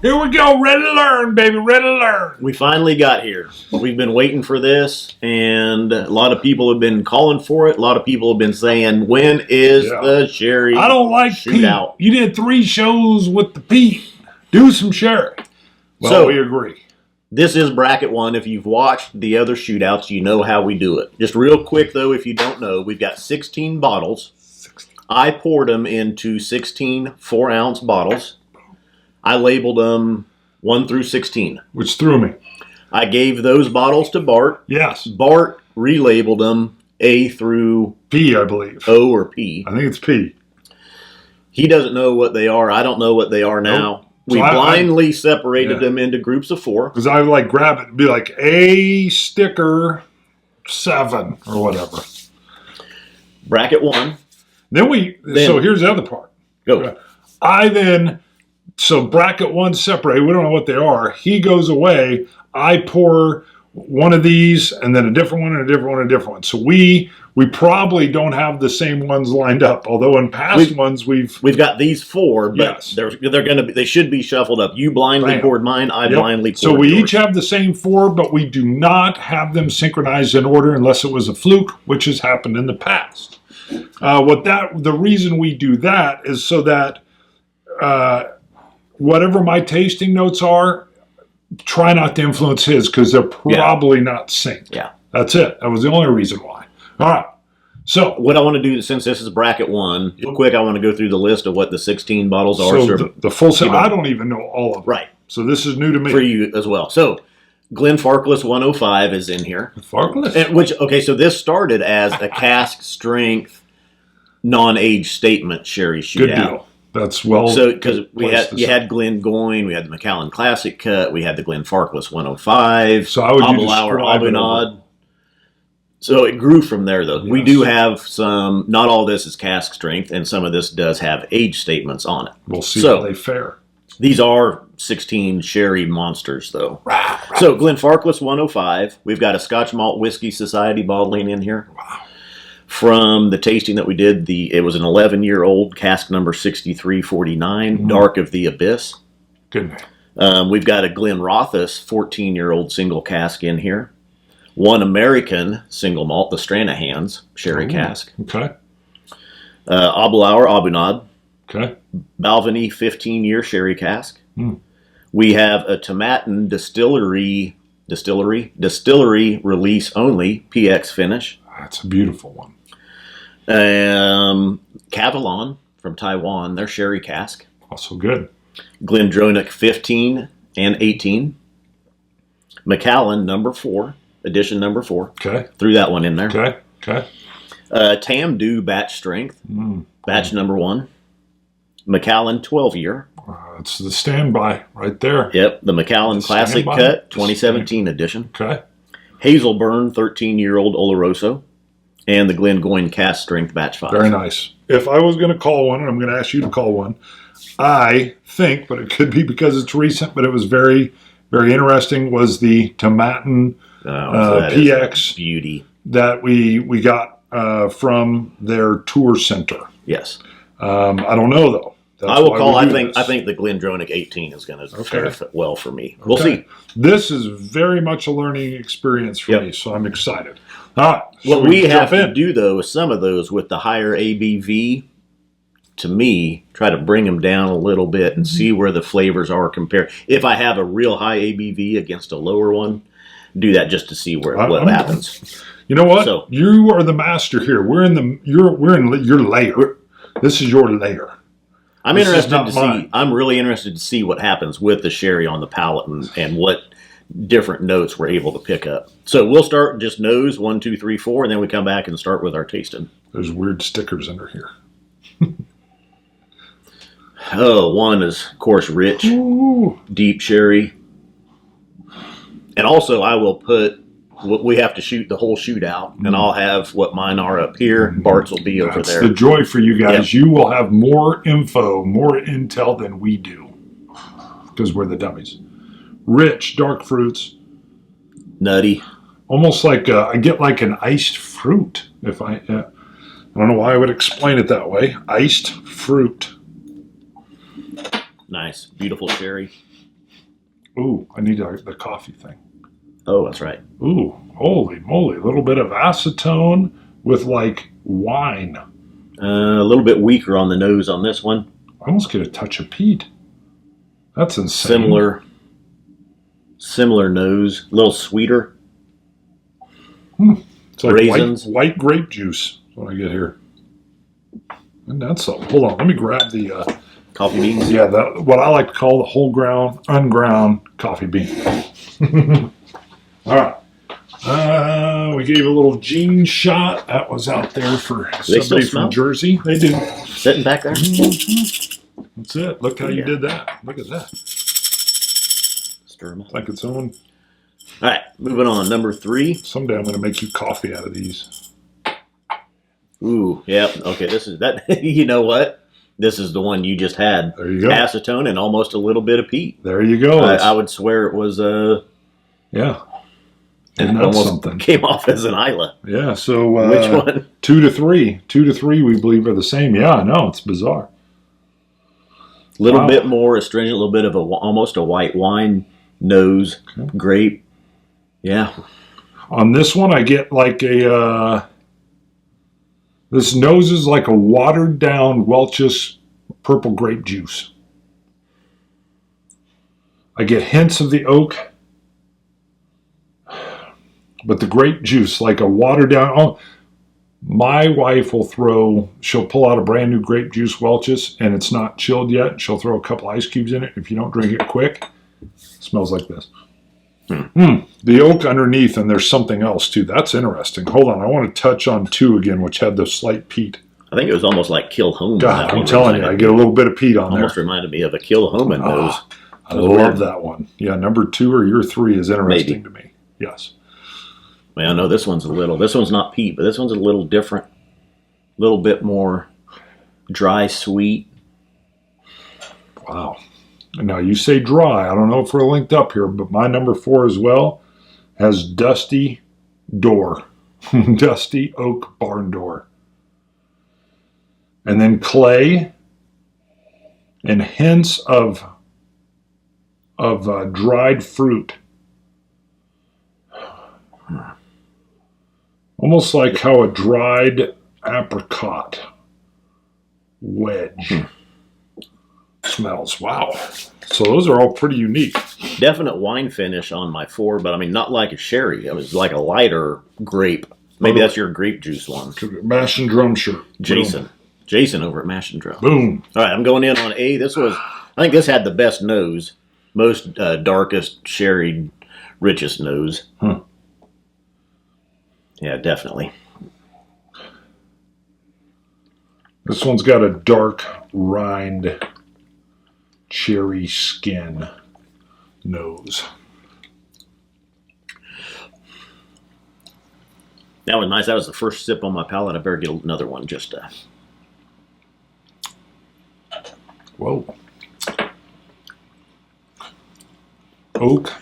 Here we go. Ready to learn, baby. Ready to learn. We finally got here. We've been waiting for this, and a lot of people have been calling for it. A lot of people have been saying, when is the Sherry I don't like Shootout? Pete. You did 3 shows with the Pete. Do some Sherry. Well, So, we agree. This is bracket 1. If you've watched the other shootouts, you know how we do it. Just real quick, though, if you don't know, we've got 16 bottles. I poured them into 16 4-ounce bottles. I labeled them 1 through 16. Which threw me. I gave those bottles to Bart. Yes. Bart relabeled them A through P, I believe. O or P. I think it's P. He doesn't know what they are. I don't know what they are now. Nope. We So blindly separated them into groups of 4. Because I would like grab it and be like, A sticker 7 or whatever. Bracket 1. Then so here's the other part. Go. So bracket 1 separate. We don't know what they are. He goes away. I pour one of these and then a different one and a different one and a different one. So we probably don't have the same ones lined up. Although in past ones we've got these 4, but they should be shuffled up. You blindly poured mine. I blindly poured So we yours. each have the same 4, but we do not have them synchronized in order unless it was a fluke, which has happened in the past. The reason we do that is so that whatever my tasting notes are, try not to influence his because they're probably not synced. Yeah. That's it. That was the only reason why. All right. So what I want to do, since this is bracket 1, real quick, I want to go through the list of what the 16 bottles are. So the full set, I don't even know all of them. Right. So this is new to me. For you as well. So Glenfarclas 105 is in here. Farkless? So this started as a cask strength, non-age statement Sherry Shootout. Good deal. That's well. So because you had Glengoyne, we had the Macallan Classic Cut, we had the Glenfarclas 105. So how would you describe Abunad. So it grew from there, though. Yes. We do have some. Not all this is cask strength, and some of this does have age statements on it. We'll see how they fare. These are 16 sherry monsters, though. Right. So Glenfarclas 105. We've got a Scotch Malt Whiskey Society bottling in here. Wow. From the tasting that we did, it was an 11-year-old cask number 6349, Dark of the Abyss. Good name. We've got a Glenrothes 14-year-old single cask in here. One American single malt, the Stranahans Sherry Cask. Okay. Abelauer Abunad. Okay. Balvenie 15-year Sherry Cask. We have a Tomatin distillery release only PX finish. That's a beautiful one. Catalan from Taiwan, their Sherry Cask. Also good. Glendronach 15 and 18. Macallan number 4, edition number 4. Okay. Threw that one in there. Okay. Tamdu batch strength, batch number 1. Macallan 12-year. It's the standby right there. Yep, the Macallan Classic Cut 2017 edition. Okay. Hazelburn 13-year-old Oloroso. And the Glengoyne Cask Strength Batch 5. Very nice. If I was going to call one, and I'm going to ask you to call one, I think, but it could be because it's recent, but it was very, very interesting, was the Tomatin PX beauty that we got from their tour center. Yes. I don't know, though. That's I think the Glendronach 18 is going to fare well for me. We'll see. This is very much a learning experience for me, so I'm excited. All right. What we have to do, though, is some of those with the higher ABV, to me, try to bring them down a little bit and see where the flavors are compared. If I have a real high ABV against a lower one, do that just to see what happens. You know what? So, you are the master here. We're in your layer. This is your layer. I'm interested to see. I'm really interested to see what happens with the sherry on the palate and what different notes we're able to pick up. So we'll start just nose 1, 2, 3, 4, and then we come back and start with our tasting. There's weird stickers under here. One is of course rich, deep sherry, and also I will put what we have to shoot the whole shootout, and I'll have what mine are up here. Bart's will be over there. That's the joy for you guys. Yep. You will have more info, more intel than we do because we're the dummies. Rich, dark fruits. Nutty. Almost like I get like an iced fruit. I don't know why I would explain it that way. Iced fruit. Nice. Beautiful sherry. Ooh, I need the coffee thing. Oh, that's right. Ooh, holy moly. A little bit of acetone with like wine. A little bit weaker on the nose on this one. I almost get a touch of peat. That's insane. Similar nose. A little sweeter. It's like raisins. White grape juice. That's what I get here. And that's something. Hold on. Let me grab the... coffee beans? Yeah, what I like to call the whole ground, unground coffee bean. All right. We gave a little Gene shot. That was out there for somebody from Jersey. They do. Sitting back there? Mm-hmm. That's it. Look how you did that. Look at that. Stir them up. Like its own. All right, moving on. Number 3. Someday I'm going to make you coffee out of these. Ooh, yeah. Okay, this is that. You know what? This is the one you just had. There you go. Acetone and almost a little bit of peat. There you go. I would swear it was yeah. And it almost came off as an Isla. Yeah, so... which one? 2 to 3. 2 to 3 we believe are the same. Yeah, I know. It's bizarre. A little bit more astringent, a little bit of almost a white wine nose, grape. Yeah. On this one, I get like a... this nose is like a watered down Welch's purple grape juice. I get hints of the oak. But the grape juice, like a watered down... Oh, my wife will she'll pull out a brand new grape juice Welch's, and it's not chilled yet. She'll throw a couple ice cubes in it. If you don't drink it quick, it smells like this. The oak underneath, and there's something else too. That's interesting. Hold on, I want to touch on 2 again, which had the slight peat. I think it was almost like Kill Home. God, I'm telling you, I get a little bit of peat on there. Almost reminded me of a Kill Home nose. I love that one. Yeah, number 2 or year 3 is interesting to me. Yes. Well, no, this one's not peat, but this one's a little different. A little bit more dry, sweet. Wow. Now, you say dry. I don't know if we're linked up here, but my number 4 as well has dusty door. Dusty oak barn door. And then clay and hints of dried fruit. Almost like how a dried apricot wedge smells. Wow. So those are all pretty unique. Definite wine finish on my 4, but I mean, not like a sherry. It was like a lighter grape. Maybe that's your grape juice one. Mash and Drum shirt. Jason. Boom. Jason over at Mash and Drum. Boom. All right, I'm going in on A. I think this had the best nose. Most darkest, sherried, richest nose. Yeah, definitely. This one's got a dark rind cherry skin nose. That was nice. That was the first sip on my palate. I better get another one just Whoa. Oak.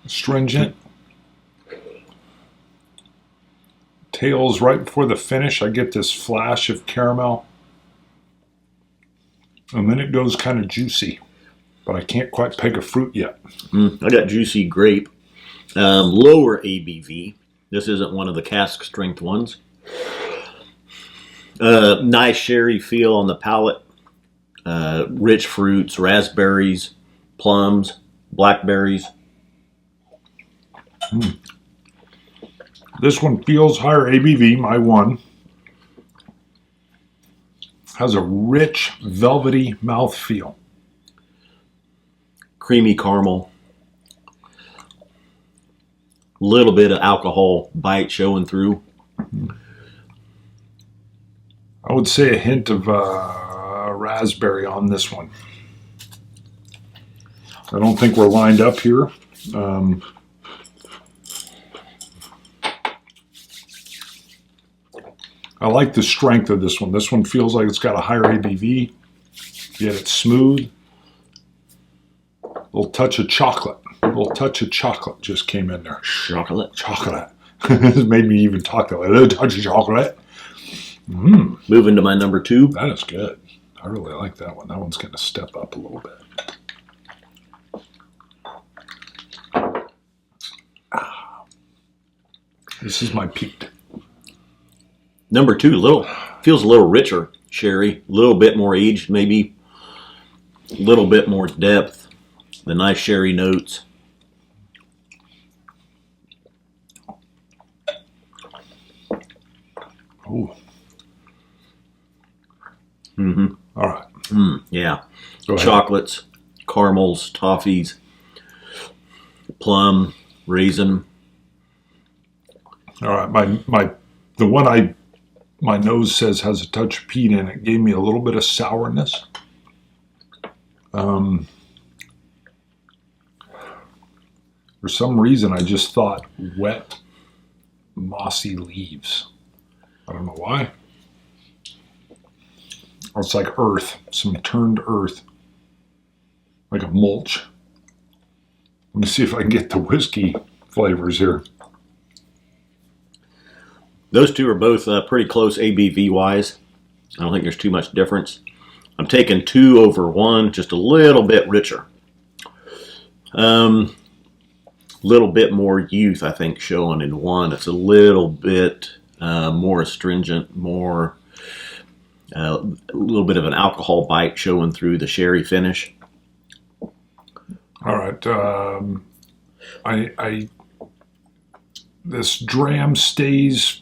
Astringent. Tails right before the finish. I get this flash of caramel. And then it goes kind of juicy. But I can't quite peg a fruit yet. I got juicy grape. Lower ABV. This isn't one of the cask strength ones. Nice sherry feel on the palate. Rich fruits, raspberries, plums, blackberries. This one feels higher ABV, my 1. Has a rich, velvety mouthfeel. Creamy caramel. Little bit of alcohol bite showing through. I would say a hint of raspberry on this one. I don't think we're lined up here. I like the strength of this one. This one feels like it's got a higher ABV, yet it's smooth. A little touch of chocolate. A little touch of chocolate just came in there. Chocolate. It made me even talk that way. A little touch of chocolate. Moving to my number 2. That is good. I really like that one. That one's going to step up a little bit. This is my peak. Number 2, feels a little richer sherry, a little bit more aged, maybe a little bit more depth. The nice sherry notes. Ooh. Mm-hmm. All right. Yeah. Go ahead. Chocolates, caramels, toffees, plum, raisin. All right. The one my nose says has a touch of peat in it. Gave me a little bit of sourness. For some reason, I just thought wet, mossy leaves. I don't know why. It's like earth, some turned earth, like a mulch. Let me see if I can get the whiskey flavors here. Those two are both pretty close ABV-wise. I don't think there's too much difference. I'm taking 2 over 1, just a little bit richer. Little bit more youth, I think, showing in 1. It's a little bit more astringent, more a little bit of an alcohol bite showing through the sherry finish. All right. This dram stays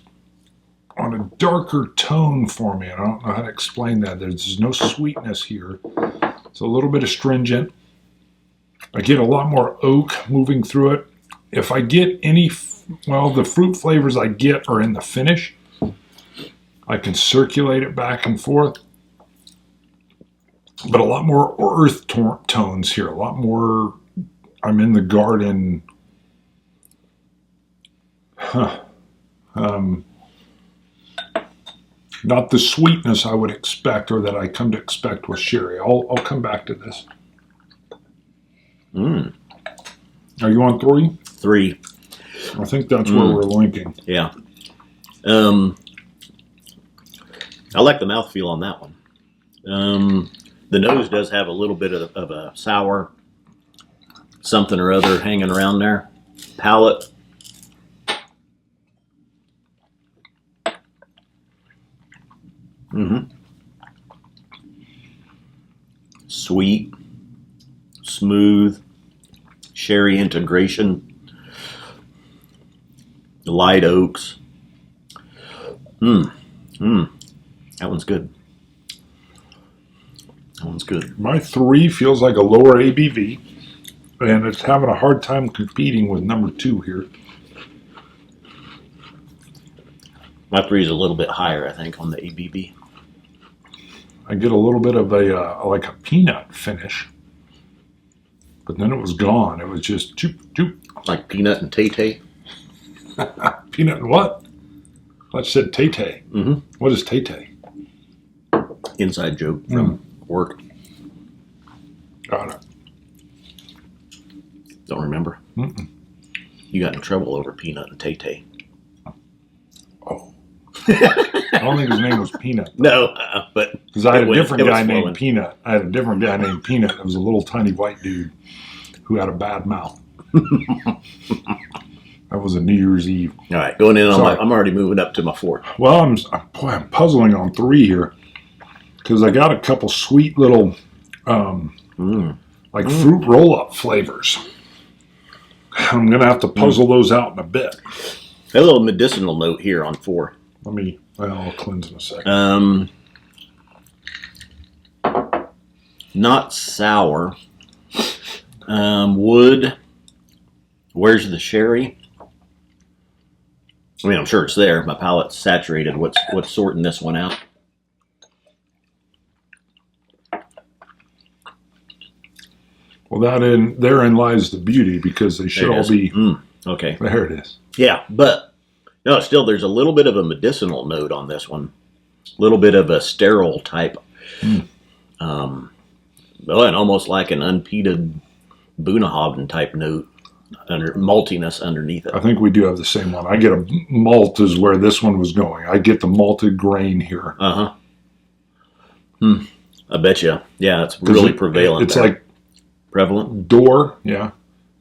on a darker tone for me. I don't know how to explain that. There's no sweetness here. It's a little bit astringent. I get a lot more oak moving through it. If I get any, the fruit flavors I get are in the finish. I can circulate it back and forth. But a lot more earth tones here. A lot more, I'm in the garden. Not the sweetness I would expect or that I come to expect with sherry. I'll come back to this. Are you on 3? 3. I think that's where we're linking. Yeah. I like the mouthfeel on that one. The nose does have a little bit of a sour something or other hanging around there. Palate. Sweet, smooth, sherry integration, light oaks. That one's good. That one's good. My 3 feels like a lower ABV, and it's having a hard time competing with number 2 here. My 3 is a little bit higher, I think, on the ABV. I get a little bit of like a peanut finish, but then it was gone. It was just choop, choop. Like peanut and tay-tay. Peanut and what? I said tay-tay. What is tay-tay? Inside joke from work. Got it. Don't remember? You got in trouble over peanut and tay-tay. Oh. I don't think his name was Peanut. No, but because I had a different guy named Peanut. I had a different guy named Peanut. It was a little tiny white dude who had a bad mouth. That was a New Year's Eve. All right, going in on I'm already moving up to my 4. Well, I'm puzzling on 3 here because I got a couple sweet little like fruit roll-up flavors. I'm gonna have to puzzle those out in a bit. A little medicinal note here on 4. I'll cleanse in a second. Not sour. Wood. Where's the sherry? I mean, I'm sure it's there. My palate's saturated. What's sorting this one out? Well, therein lies the beauty because they should all be. Okay. There it is. Yeah, but no, still, there's a little bit of a medicinal note on this one. A little bit of a sterile type. And almost like an unpeated Bunnahabhain type note, maltiness underneath it. I think we do have the same one. I get a malt is where this one was going. I get the malted grain here. I bet you. Yeah, it's really prevalent. It's like prevalent. door. Yeah.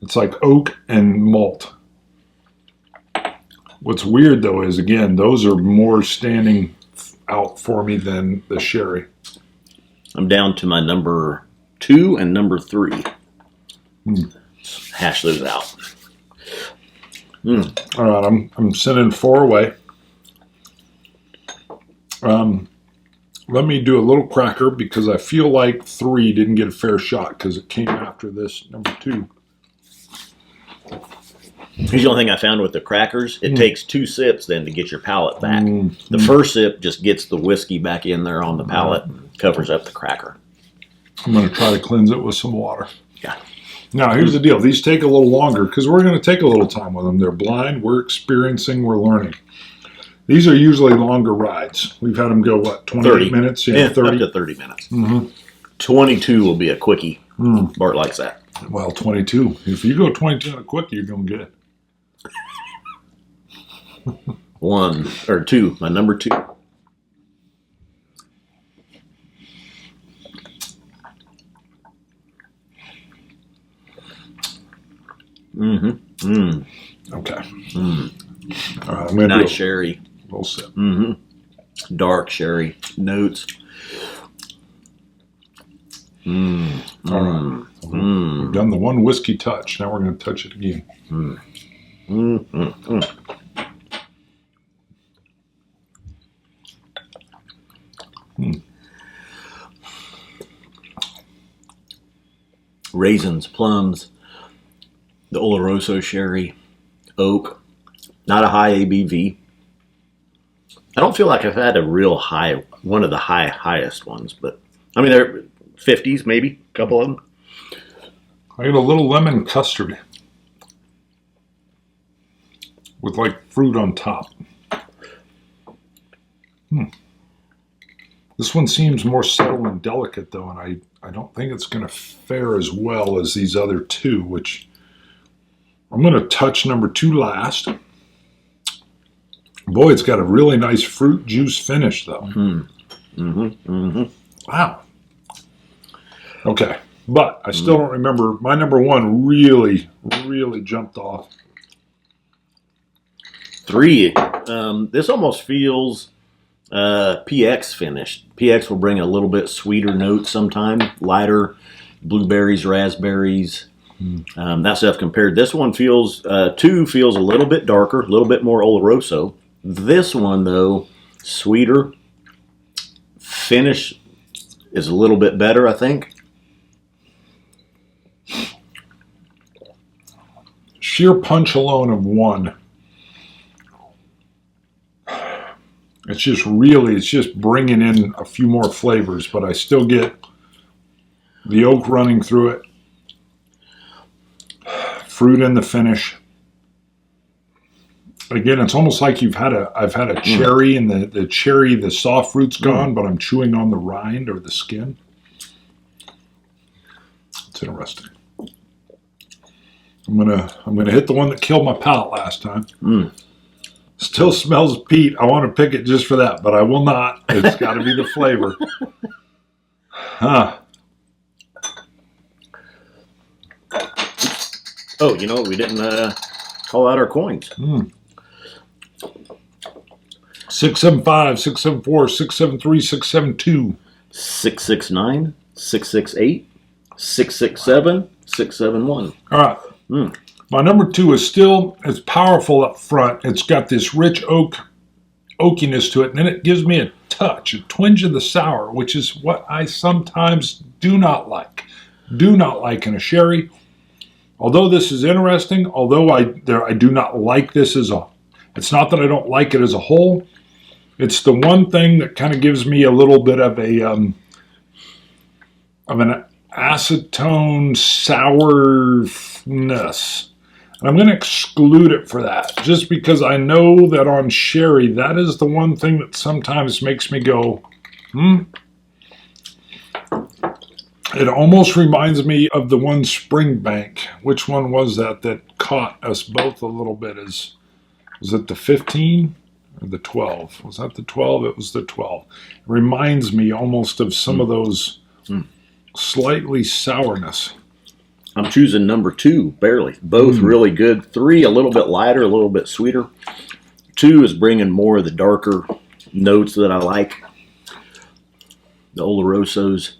It's like oak and malt. What's weird though is, again, those are more standing out for me than the sherry. I'm down to my number 2 and number 3. Hash those out. All right, I'm sending 4 away. Let me do a little cracker because I feel like 3 didn't get a fair shot because it came after this number 2. Here's the only thing I found with the crackers. It takes 2 sips then to get your palate back. The first sip just gets the whiskey back in there on the palate, covers up the cracker. I'm going to try to cleanse it with some water. Yeah. Now, here's the deal. These take a little longer because we're going to take a little time with them. They're blind. We're experiencing. We're learning. These are usually longer rides. We've had them go, what, 28 30 minutes? Yeah, 30. up to 30 minutes. 22 will be a quickie. Bart likes that. Well, 22. If you go 22 on a quickie, you're going to get it. 1 or 2, my number 2. Okay. All right, I'm going to Nice sherry. a little sip. Dark sherry notes. All right. We've done the one whiskey touch. Now we're going to touch it again. Raisins, plums, the Oloroso sherry, oak. Not a high ABV. I don't feel like I've had a real high, one of the highest ones, but I mean, they're 50s maybe, a couple of them. I got a little lemon custard with like fruit on top. This one seems more subtle and delicate though, and I don't think it's going to fare as well as these other 2, which I'm going to touch number 2 last. Boy, it's got a really nice fruit juice finish though. Wow. Okay. But I still don't remember. My number 1 really, really jumped off. 3. This almost feels PX finished. PX will bring a little bit sweeter note sometime. Lighter blueberries, raspberries, that stuff compared. This one feels, 2 feels a little bit darker, a little bit more Oloroso. This one, though, sweeter. Finish is a little bit better, I think. Sheer punch alone of 1. It's just bringing in a few more flavors, but I still get the oak running through it. Fruit in the finish. Again, it's almost like I've had a cherry, and the cherry, the soft fruit's gone, but I'm chewing on the rind or the skin. It's interesting. I'm gonna hit the one that killed my palate last time. Still smells peat. I want to pick it just for that, but I will not. It's got to be the flavor. Oh, you know, we didn't call out our coins. 675, 674, 673, 672. 669, 668, 667, 671. All right. My number 2 is still, it's powerful up front. It's got this rich oakiness to it, and then it gives me a touch, a twinge of the sour, which is what I sometimes do not like. Do not like in a sherry. Although this is interesting, although I do not like this it's not that I don't like it as a whole. It's the one thing that kind of gives me a little bit of an acetone sourness. And I'm going to exclude it for that, just because I know that on sherry, that is the one thing that sometimes makes me go, It almost reminds me of the one Springbank. Which one was that caught us both a little bit? Was it the 15? Or the 12. Was that the 12? It was the 12. It reminds me almost of some of those slightly sourness. I'm choosing number 2, barely. Both really good. 3, a little bit lighter, a little bit sweeter. 2 is bringing more of the darker notes that I like. The Olorosos,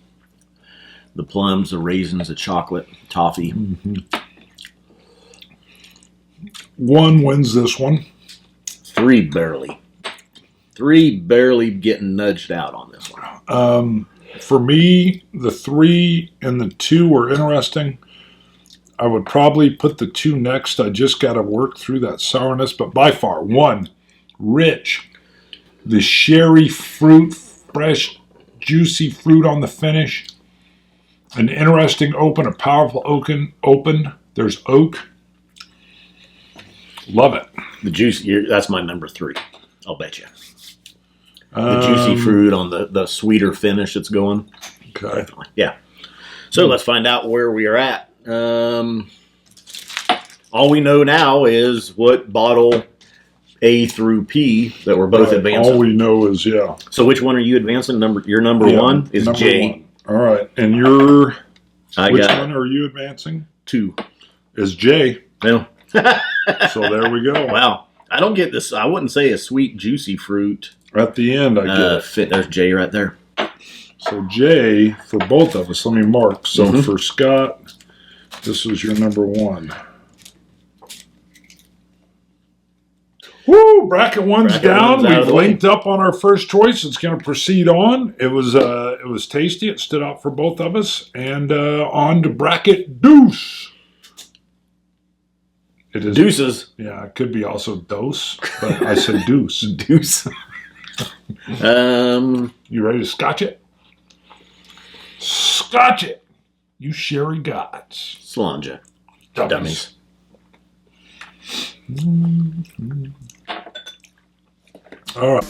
the plums, the raisins, the chocolate, toffee. 1 wins this one. 3 barely. 3 barely getting nudged out on this one. For me, the 3 and the 2 were interesting. I would probably put the 2 next. I just got to work through that sourness. But by far, 1, rich. The sherry fruit, fresh, juicy fruit on the finish. An interesting open, a powerful open. There's oak. Love it. The juice, that's my number 3. I'll bet you. The juicy fruit on the sweeter finish that's going. Okay. Definitely. Yeah. So let's find out where we are at. All we know now is what bottle A through P that we're both advancing. All we know is, yeah. So which one are you advancing? Your number 1 is number J. 1. All right. And which got one are you advancing? 2. Is J. No. So there we go. Wow. I don't get this. I wouldn't say a sweet, juicy fruit. At the end, I get it. There's J right there. So J for both of us. Let me mark. So for Scott, this was your number 1. Woo! Bracket one's down. We've linked up on our first choice. It's going to proceed on. It was tasty. It stood out for both of us. And on to bracket deuce. It is Deuces. Yeah, it could be also dose, but I said deuce. Deuce. You ready to scotch it? Scotch it. You sherry gods. Slanja. Dummies. All right.